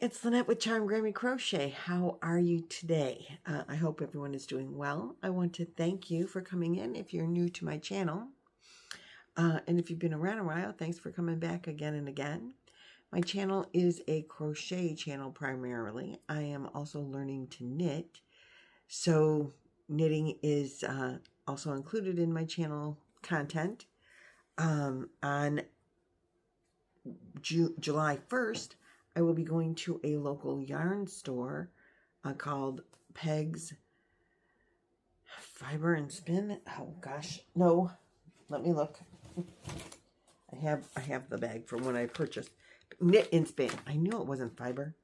it's Lynette with Charm Grammy Crochet. How are you today? I hope everyone is doing well. I want to thank you for coming in if you're new to my channel. And if you've been around a while, thanks for coming back again and again. My channel is a crochet channel primarily. I am also learning to knit. So knitting is also included in my channel content. On July 1st, I will be going to a local yarn store called Peg's Fiber and Spin. Oh gosh, no, let me look. I have the bag from when I purchased. Knit and Spin. I knew it wasn't Fiber.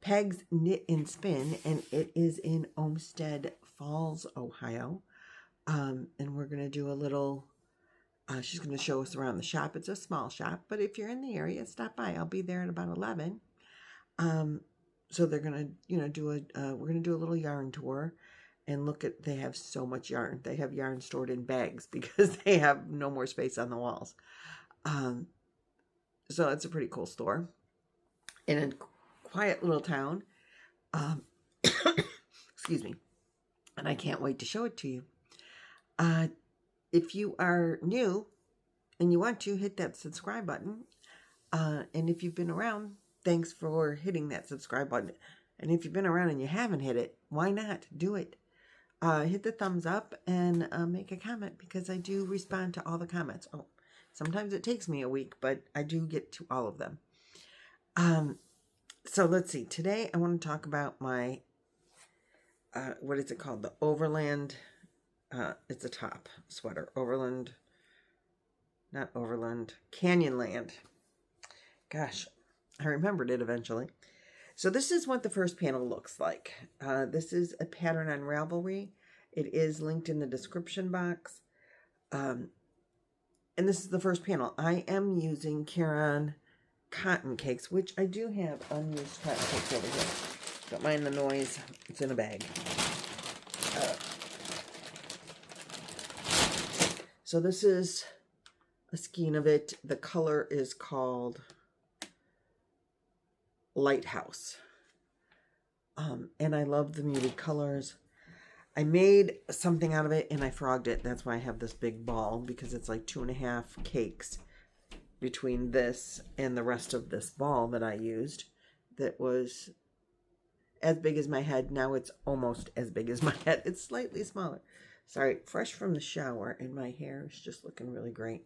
Peg's Knit and Spin, and it is in Olmsted Falls, Ohio. And we're gonna do a little. She's going to show us around the shop. It's a small shop, but if you're in the area, stop by. I'll be there at about 11. So they're going to, do we're going to do a little yarn tour and look at, they have so much yarn. They have yarn stored in bags because they have no more space on the walls. So it's a pretty cool store in a quiet little town. Excuse me. And I can't wait to show it to you. If you are new and you want to, hit that subscribe button. And if you've been around, thanks for hitting that subscribe button. And if you've been around and you haven't hit it, why not? Do it. Hit the thumbs up and make a comment because I do respond to all the comments. Oh, sometimes it takes me a week, but I do get to all of them. So let's see. Today I want to talk about my, what is it called? The Overland... it's a top sweater. Canyonland. Gosh, I remembered it eventually. So this is what the first panel looks like. This is a pattern on Ravelry. It is linked in the description box. And this is the first panel. I am using Caron cotton cakes, which I do have unused cotton cakes over here. Don't mind the noise. It's in a bag. So this is a skein of it. The color is called Lighthouse. And I love the muted colors. I made something out of it and I frogged it. That's why I have this big ball because it's like 2.5 cakes between this and the rest of this ball that I used. That was as big as my head. Now it's almost as big as my head. It's slightly smaller. Sorry, fresh from the shower, and my hair is just looking really great.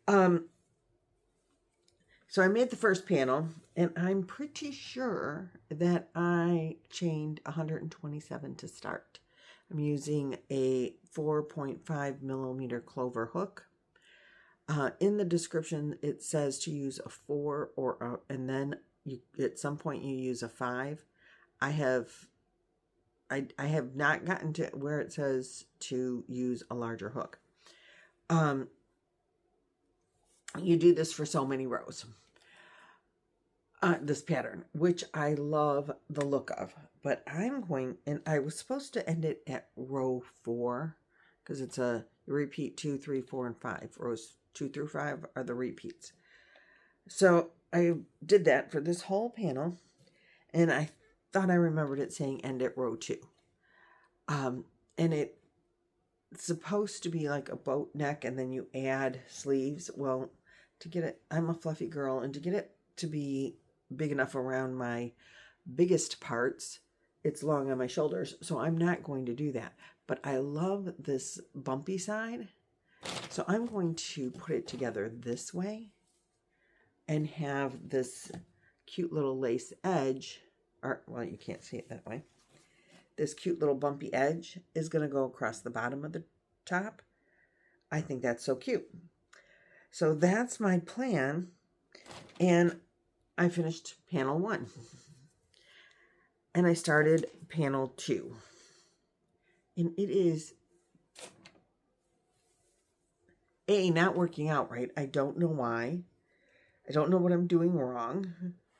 So I made the first panel, and I'm pretty sure that I chained 127 to start. I'm using a 4.5 millimeter clover hook. In the description, it says to use a 4 and then at some point you use a 5. I have not gotten to where it says to use a larger hook. You do this for so many rows. This pattern, which I love the look of. But I'm going, and I was supposed to end it at row 4. Because it's a repeat 2, 3, 4, and 5. Rows 2 through 5 are the repeats. So I did that for this whole panel. And I thought I remembered it saying end at row 2. And it's supposed to be like a boat neck and then you add sleeves. Well, to get it, I'm a fluffy girl, and to get it to be big enough around my biggest parts, it's long on my shoulders. So I'm not going to do that. But I love this bumpy side. So I'm going to put it together this way and have this cute little lace edge. Or, well, you can't see it that way. This cute little bumpy edge is going to go across the bottom of the top. I think that's so cute. So that's my plan. And I finished panel 1. And I started panel 2. And it is not working out right. I don't know why. I don't know what I'm doing wrong.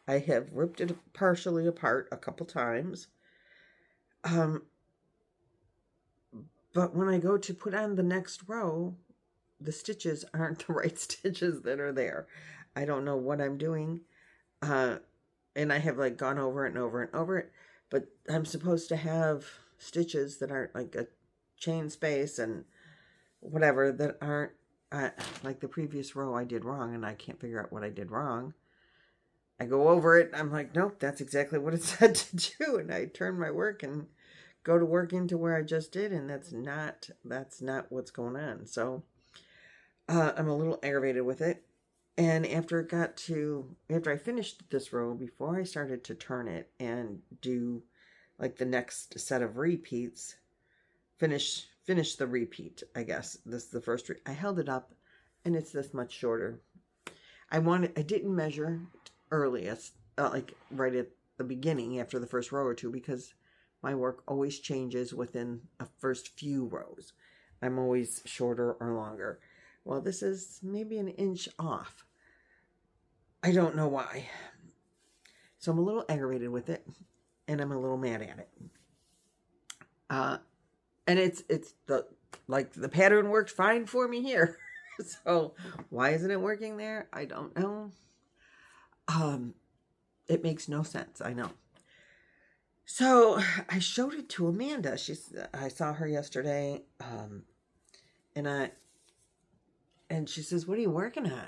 I have ripped it partially apart a couple times. But when I go to put on the next row, the stitches aren't the right stitches that are there. I don't know what I'm doing. and I have like gone over it and over and over it, but I'm supposed to have stitches that aren't like a chain space and whatever that aren't like the previous row I did wrong, and I can't figure out what I did wrong. I go over it, I'm like, nope, that's exactly what it said to do, and I turn my work and go to work into where I just did, and that's not what's going on. So I'm a little aggravated with it. And after I finished this row, before I started to turn it and do like the next set of repeats, finish the repeat, I guess. This is the first, I held it up and it's this much shorter. I didn't measure earliest, like right at the beginning after the first row or two, because my work always changes within a first few rows. I'm always shorter or longer. Well, this is maybe an inch off. I don't know why. So I'm a little aggravated with it, and I'm a little mad at it. And it's the pattern worked fine for me here. So why isn't it working there? I don't know. It makes no sense, I know. So I showed it to Amanda. I saw her yesterday, and she says, "What are you working on?"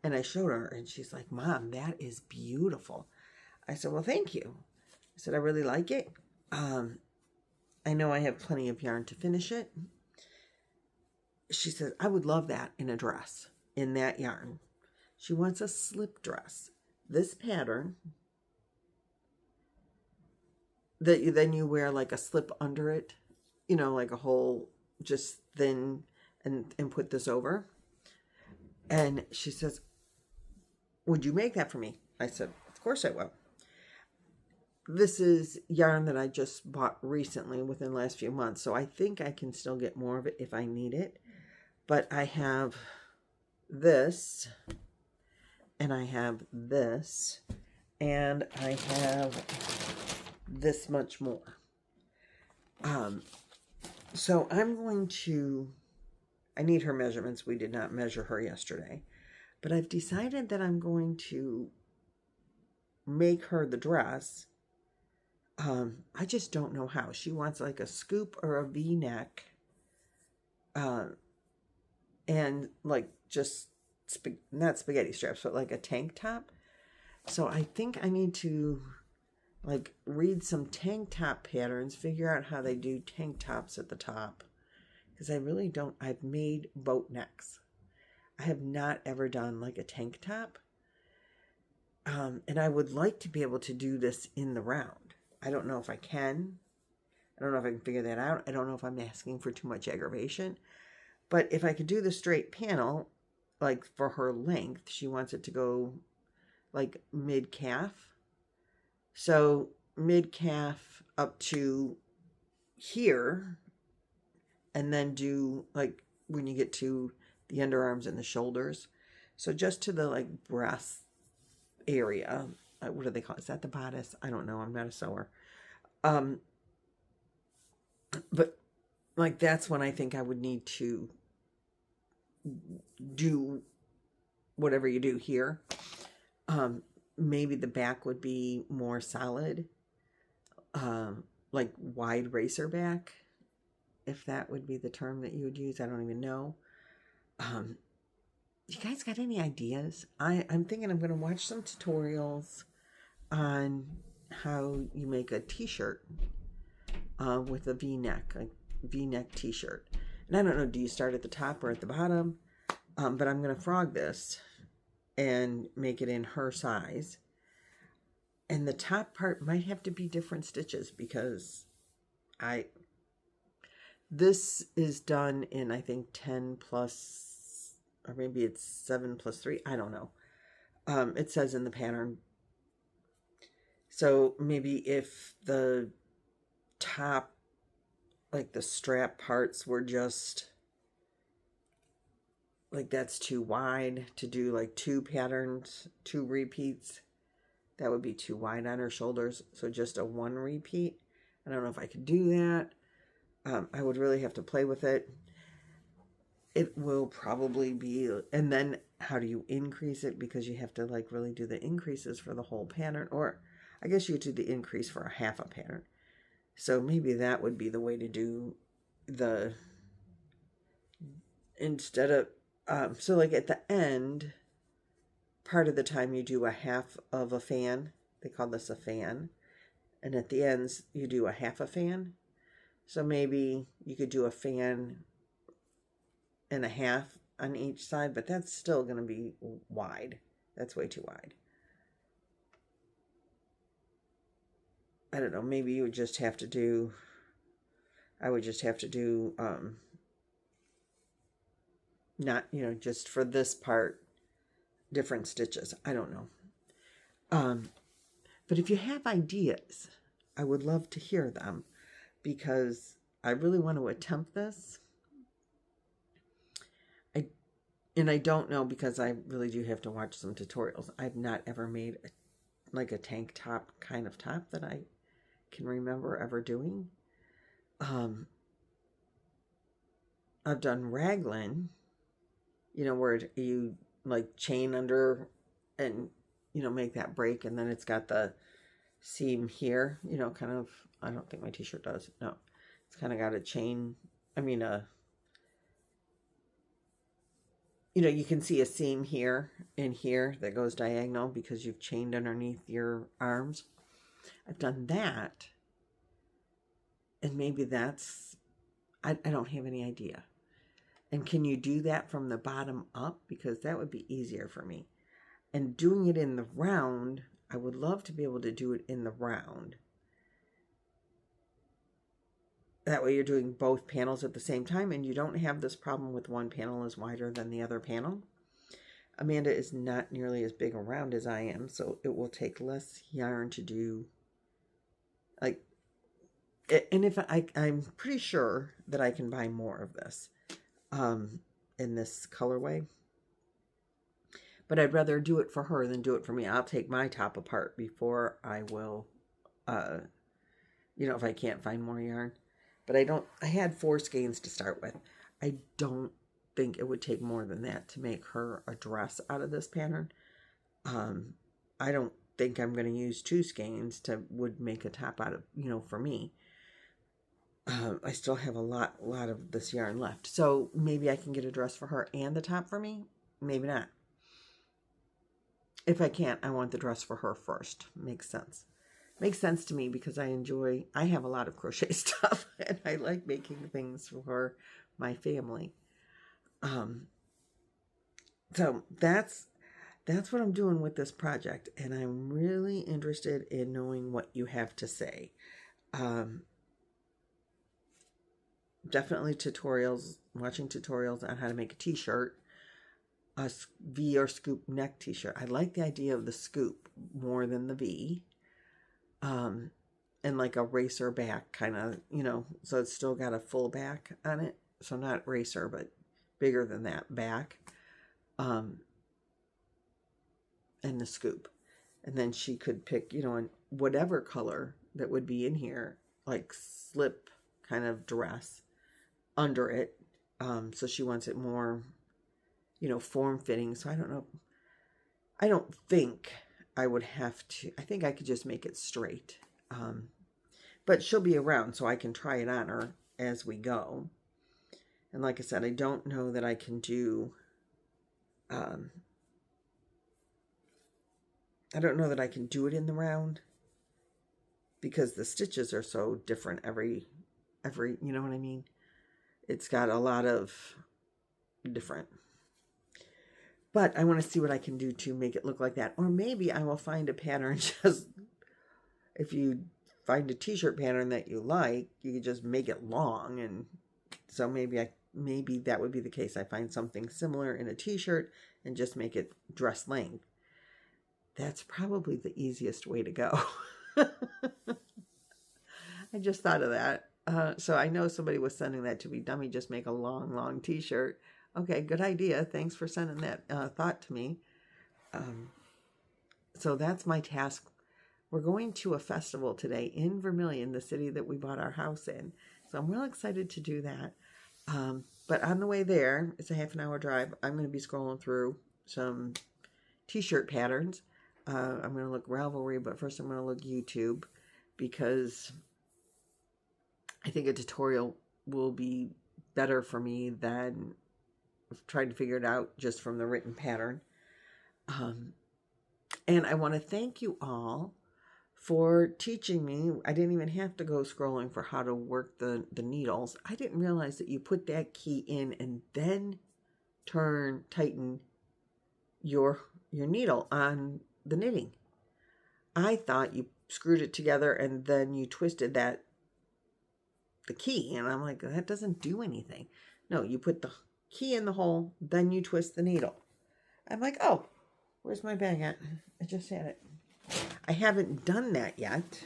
And I showed her, and she's like, "Mom, that is beautiful." I said, "Well, thank you." I said, "I really like it. I know I have plenty of yarn to finish it." She says, "I would love that in a dress, in that yarn." She wants a slip dress. This pattern, that then you wear like a slip under it, like a whole just thin, and put this over. And she says, "Would you make that for me?" I said, "Of course I will." This is yarn that I just bought recently within the last few months, so I think I can still get more of it if I need it. But I have this, and I have this, and I have this much more. So I'm going to, I need her measurements. We did not measure her yesterday, but I've decided that I'm going to make her the dress. I just don't know how. She wants like a scoop or a V-neck, and like just not spaghetti straps, but like a tank top. So I think I need to like read some tank top patterns, figure out how they do tank tops at the top, because I really don't. I've made boat necks. I have not ever done like a tank top, and I would like to be able to do this in the round. I don't know if I can. I don't know if I can figure that out. I don't know if I'm asking for too much aggravation. But if I could do the straight panel, like for her length, she wants it to go like mid-calf. So mid-calf up to here, and then do like when you get to the underarms and the shoulders. So just to the like breast area. What do they call it? Is that the bodice? I don't know. I'm not a sewer. But like that's when I think I would need to do whatever you do here. Maybe the back would be more solid, like wide racer back, if that would be the term that you would use. I don't even know. You guys got any ideas? I'm thinking I'm going to watch some tutorials on how you make a t-shirt with a v-neck, like v-neck t-shirt. And I don't know, do you start at the top or at the bottom? But I'm going to frog this and make it in her size. And the top part might have to be different stitches, because this is done in, I think, 10 plus, or maybe it's 7 plus 3. I don't know. It says in the pattern. So maybe if the top, like the strap parts were just like, that's too wide to do like 2 patterns, 2 repeats. That would be too wide on her shoulders. So just a 1 repeat. I don't know if I could do that. I would really have to play with it. It will probably be, and then how do you increase it, because you have to like really do the increases for the whole pattern, or I guess you do the increase for a half a pattern. So maybe that would be the way to do the, instead of, so like at the end, part of the time you do a half of a fan. They call this a fan. And at the ends, you do a half a fan. So maybe you could do a fan and a half on each side, but that's still going to be wide. That's way too wide. I don't know, maybe you would just have to do, I would just have to do, not, you know, just for this part, different stitches. I don't know. But if you have ideas, I would love to hear them, because I really want to attempt this. I don't know, because I really do have to watch some tutorials. I've not ever made like a tank top kind of top that I can remember ever doing. I've done raglan, you know, where you like chain under and, you know, make that break, and then it's got the seam here, you know, kind of, I don't think my t-shirt does. No, it's kind of got a chain, I mean, you know, you can see a seam here and here that goes diagonal because you've chained underneath your arms. I've done that. And maybe that's, I don't have any idea. And can you do that from the bottom up? Because that would be easier for me. And doing it in the round, I would love to be able to do it in the round. That way you're doing both panels at the same time, and you don't have this problem with one panel is wider than the other panel. Amanda is not nearly as big around as I am, so it will take less yarn to do, like, and if I'm pretty sure that I can buy more of this in this colorway. But I'd rather do it for her than do it for me. I'll take my top apart before I will, you know, if I can't find more yarn. But I had 4 skeins to start with. I don't think it would take more than that to make her a dress out of this pattern. I don't think I'm going to use 2 skeins would make a top out of, you know, for me. I still have a lot of this yarn left. So maybe I can get a dress for her and the top for me. Maybe not. If I can't, I want the dress for her first. Makes sense. Makes sense to me because I have a lot of crochet stuff and I like making things for my family. So that's what I'm doing with this project, and I'm really interested in knowing what you have to say. Definitely tutorials, watching tutorials on how to make a t-shirt, a V or scoop neck t-shirt. I like the idea of the scoop more than the V. And like a racer back kind of, you know, so it's still got a full back on it. So not racer, but bigger than that back. And the scoop. And then she could pick, you know, whatever color that would be in here, like slip kind of dress under it. So she wants it more, you know, form-fitting. So I don't know. I don't think I would have to. I think I could just make it straight. But she'll be around, so I can try it on her as we go. And like I said, I don't know that I can do... I don't know that I can do it in the round because the stitches are so different every, you know what I mean? It's got a lot of different. But I want to see what I can do to make it look like that. Or maybe I will find a pattern, just if you find a t-shirt pattern that you like, you could just make it long. And so maybe that would be the case. I find something similar in a t-shirt and just make it dress length. That's probably the easiest way to go. I just thought of that. So I know somebody was sending that to me. Dummy, just make a long t-shirt. Okay, good idea. Thanks for sending that thought to me. So that's my task. We're going to a festival today in Vermilion, the city that we bought our house in. So I'm real excited to do that. But on the way there, it's a half an hour drive. I'm going to be scrolling through some t-shirt patterns. I'm going to look Ravelry, but first I'm going to look YouTube, because I think a tutorial will be better for me than trying to figure it out just from the written pattern. And I want to thank you all for teaching me. I didn't even have to go scrolling for how to work the needles. I didn't realize that you put that key in and then tighten your needle on the knitting. I thought you screwed it together and then you twisted the key, and I'm like, that doesn't do anything. No, you put the key in the hole, then you twist the needle. I'm like, oh, where's my bag at? I just had it. I haven't done that yet,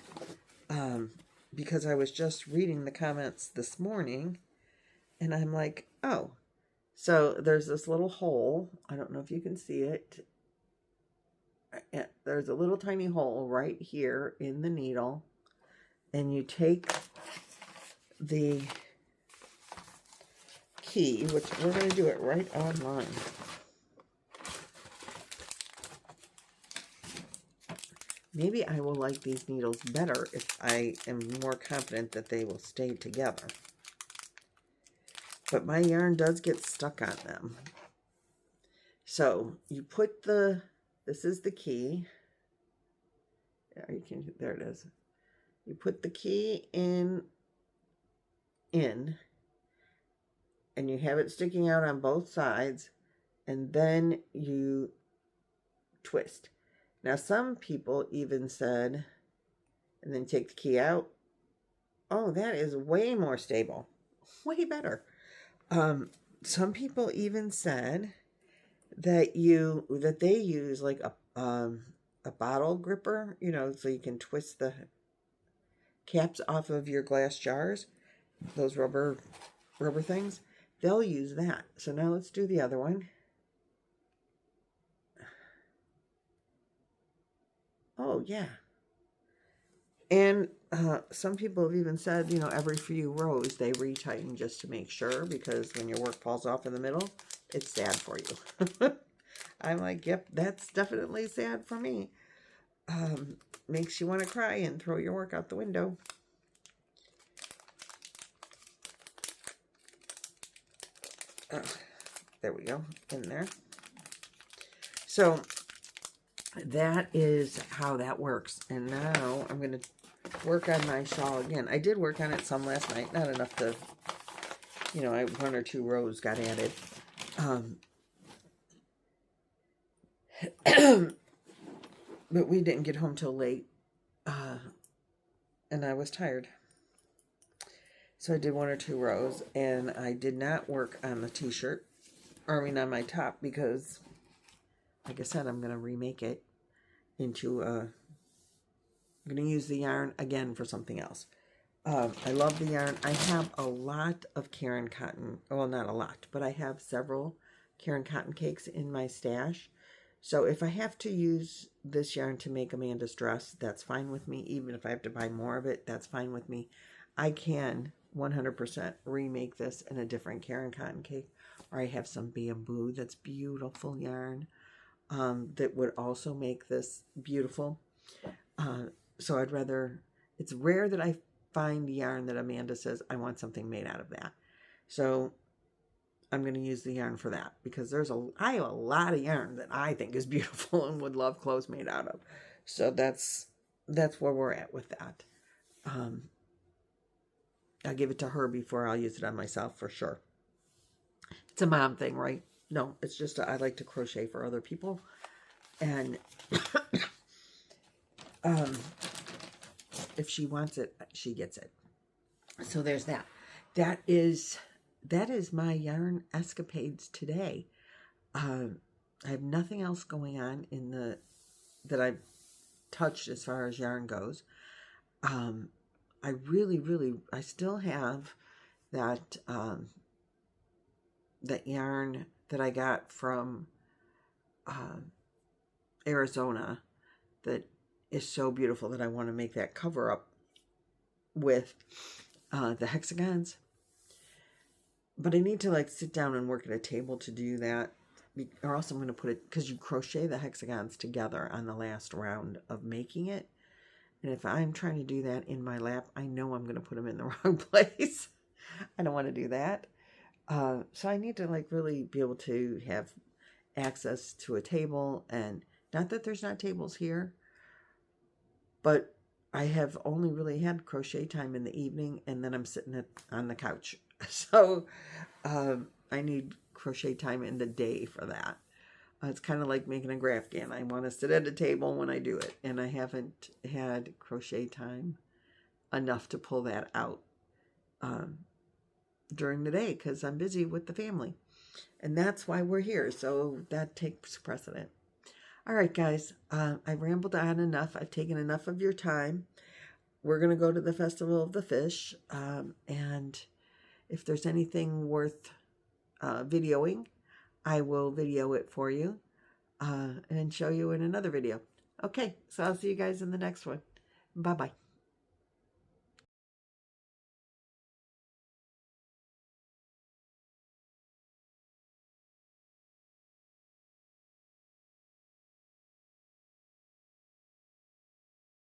because I was just reading the comments this morning, and I'm like, oh, so there's this little hole. I don't know if you can see it. There's a little tiny hole right here in the needle, and you take the key, which we're going to do it right online. Maybe I will like these needles better if I am more confident that they will stay together. But my yarn does get stuck on them. So you put this is the key. There it is. You put the key in, and you have it sticking out on both sides, and then you twist. Now, some people even said, and then take the key out. Oh, that is way more stable. Way better. Some people even said that they use like a bottle gripper, so you can twist the caps off of your glass jars, those rubber things. They'll use that. So now let's do the other one. Oh, yeah. And some people have even said, every few rows they retighten just to make sure, because when your work falls off in the middle, it's sad for you. I'm like, yep, that's definitely sad for me. Makes you want to cry and throw your work out the window. There we go, in there. So that is how that works. And now I'm going to work on my shawl again. I did work on it some last night, not enough to, one or two rows got added. But we didn't get home till late, and I was tired. So I did one or two rows, and I did not work on the t-shirt, on my top, because, like I said, I'm going to remake it into, I'm going to use the yarn again for something else. I love the yarn. I have a lot of Caron cotton. Well, not a lot, but I have several Caron cotton cakes in my stash. So if I have to use this yarn to make Amanda's dress, that's fine with me. Even if I have to buy more of it, that's fine with me. I can 100% remake this in a different Caron cotton cake. Or I have some bamboo that's beautiful yarn that would also make this beautiful. So I'd rather, it's rare that I find yarn that Amanda says, I want something made out of that. So I'm going to use the yarn for that, because I have a lot of yarn that I think is beautiful and would love clothes made out of. So that's where we're at with that. I'll give it to her before I'll use it on myself for sure. It's a mom thing, right? No, it's just I like to crochet for other people. And if she wants it, she gets it. So there's that. That is my yarn escapades today. I have nothing else going on that I've touched as far as yarn goes. I I still have that yarn that I got from Arizona that is so beautiful that I want to make that cover up with the hexagons. But I need to sit down and work at a table to do that, or else I'm going to put it, because you crochet the hexagons together on the last round of making it. And if I'm trying to do that in my lap, I know I'm going to put them in the wrong place. I don't want to do that. So I need to like really be able to have access to a table, and not that there's not tables here, but I have only really had crochet time in the evening, and then I'm sitting on the couch. So I need crochet time in the day for that. It's kind of like making a Afghan. I want to sit at a table when I do it, and I haven't had crochet time enough to pull that out during the day because I'm busy with the family. And that's why we're here, so that takes precedent. All right, guys, I rambled on enough. I've taken enough of your time. We're going to go to the Festival of the Fish, and if there's anything worth videoing, I will video it for you and show you in another video. Okay, so I'll see you guys in the next one. Bye-bye.